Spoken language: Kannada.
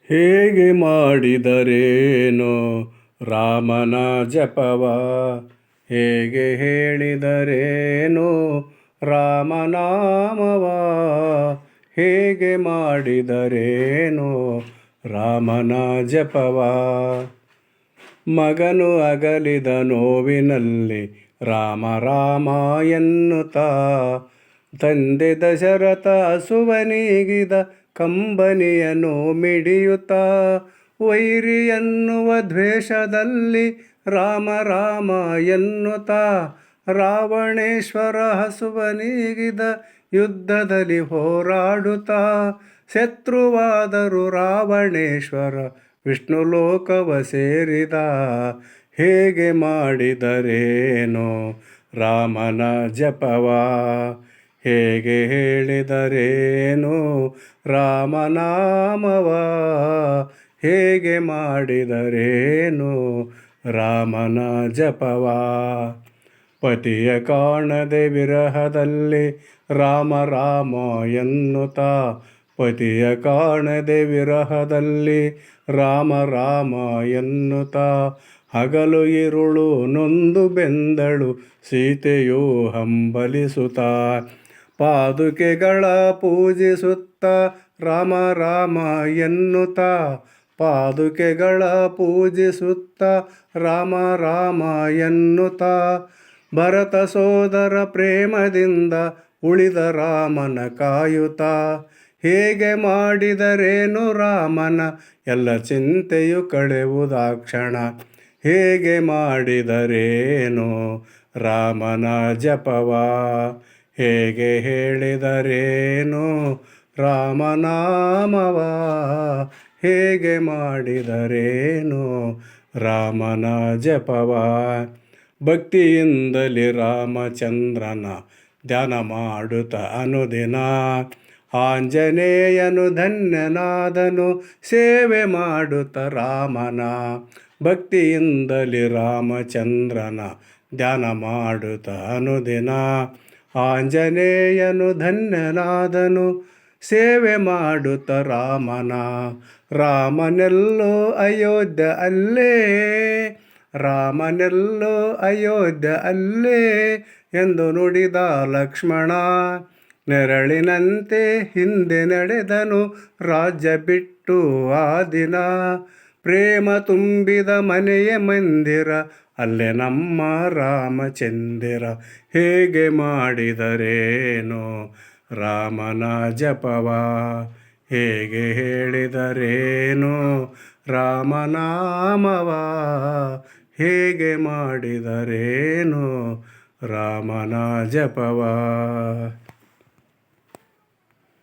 ಹೇಗೆ ಮಾಡಿದರೇನೋ ರಾಮನ ಜಪವ, ಹೇಗೆ ಹೇಳಿದರೇನೋ ರಾಮನಾಮವ, ಹೇಗೆ ಮಾಡಿದರೇನೋ ರಾಮನ ಜಪವ. ಮಗನು ಅಗಲಿದ ನೋವಿನಲ್ಲಿ ರಾಮ ರಾಮ ಎನ್ನುತ್ತಾ, ತಂದೆ ದಶರಥ ಹಸುವನೀಗಿದ ಕಂಬನಿಯನ್ನು ಮಿಡಿಯುತ್ತಾ, ವೈರಿ ಎನ್ನುವ ದ್ವೇಷದಲ್ಲಿ ರಾಮ ರಾಮ ಎನ್ನುತ್ತಾ, ರಾವಣೇಶ್ವರ ಹಸುವನೀಗಿದ ಯುದ್ಧದಲ್ಲಿ ಹೋರಾಡುತ್ತಾ, ಶತ್ರುವಾದರೂ ರಾವಣೇಶ್ವರ ವಿಷ್ಣು ಲೋಕವ ಸೇರಿದ. ಹೇಗೆ ಮಾಡಿದರೇನೋ ರಾಮನ ಜಪವ, ಹೇಗೆ ಹೇಳಿದರೇನೋ ರಾಮನಾಮವ, ಹೇಗೆ ಮಾಡಿದರೇನೋ ರಾಮನ ಜಪವ. ಪತಿಯ ಕಾಣದೆ ವಿರಹದಲ್ಲಿ ರಾಮ ರಾಮ ಎನ್ನುತ್ತಾ, ಪತಿಯ ಕಾಣದೆ ವಿರಹದಲ್ಲಿ ರಾಮ ರಾಮ ಎನ್ನುತ್ತಾ, ಹಗಲು ಇರುಳು ನೊಂದು ಬೆಂದಳು ಸೀತೆಯು ಹಂಬಲಿಸುತ್ತಾ, ಪಾದುಕೆಗಳ ಪೂಜಿಸುತ್ತ ರಾಮ ರಾಮ ಎನ್ನುತ್ತಾ, ಪಾದುಕೆಗಳ ಪೂಜಿಸುತ್ತ ರಾಮ ರಾಮ ಎನ್ನುತ್ತಾ, ಭರತ ಸೋದರ ಪ್ರೇಮದಿಂದ ಉಳಿದ ರಾಮನ ಕಾಯುತ್ತಾ, ಹೇಗೆ ಮಾಡಿದರೇನು ರಾಮನ ಎಲ್ಲ ಚಿಂತೆಯು ಕಳೆಯುವುದಾಕ್ಷಣ, ಹೇಗೆ ಮಾಡಿದರೇನೋ ರಾಮನ ಜಪವ, ಹೇಗೆ ಹೇಳಿದರೇನೋ ರಾಮನಾಮವ, ಹೇಗೆ ಮಾಡಿದರೇನೋ ರಾಮನ ಜಪವ. ಭಕ್ತಿಯಿಂದಲೇ ರಾಮಚಂದ್ರನ ಧ್ಯಾನ ಮಾಡುತ್ತ ಅನುದಿನ, ಆಂಜನೇಯನು ಧನ್ಯನಾದನು ಸೇವೆ ಮಾಡುತ್ತ ರಾಮನ. ಭಕ್ತಿಯಿಂದಲೇ ರಾಮಚಂದ್ರನ ಧ್ಯಾನ ಮಾಡುತ್ತ ಅನುದಿನ, ಆಂಜನೇಯನು ಧನ್ಯನಾದನು ಸೇವೆ ಮಾಡುತ್ತ ರಾಮನ. ರಾಮನೆಲ್ಲೋ ಅಯೋಧ್ಯ ಅಲ್ಲೇ, ರಾಮನೆಲ್ಲೋ ಅಯೋಧ್ಯ ಅಲ್ಲೇ ಎಂದು ನುಡಿದ ಲಕ್ಷ್ಮಣ, ನೆರಳಿನಂತೆ ಹಿಂದೆ ನಡೆದನು ರಾಜ್ಯ ಬಿಟ್ಟು ಆ ದಿನ. ಪ್ರೇಮ ತುಂಬಿದ ಮನೆಯ ಮಂದಿರ ಅಲ್ಲೇ ನಮ್ಮ ರಾಮಚಂದಿರ, ಹೇಗೆ ಮಾಡಿದರೇನೋ ರಾಮನ ಜಪವ, ಹೇಗೆ ಹೇಳಿದರೇನೋ ರಾಮನಾಮವ, ಹೇಗೆ ಮಾಡಿದರೇನೋ ರಾಮನ ಜಪವ.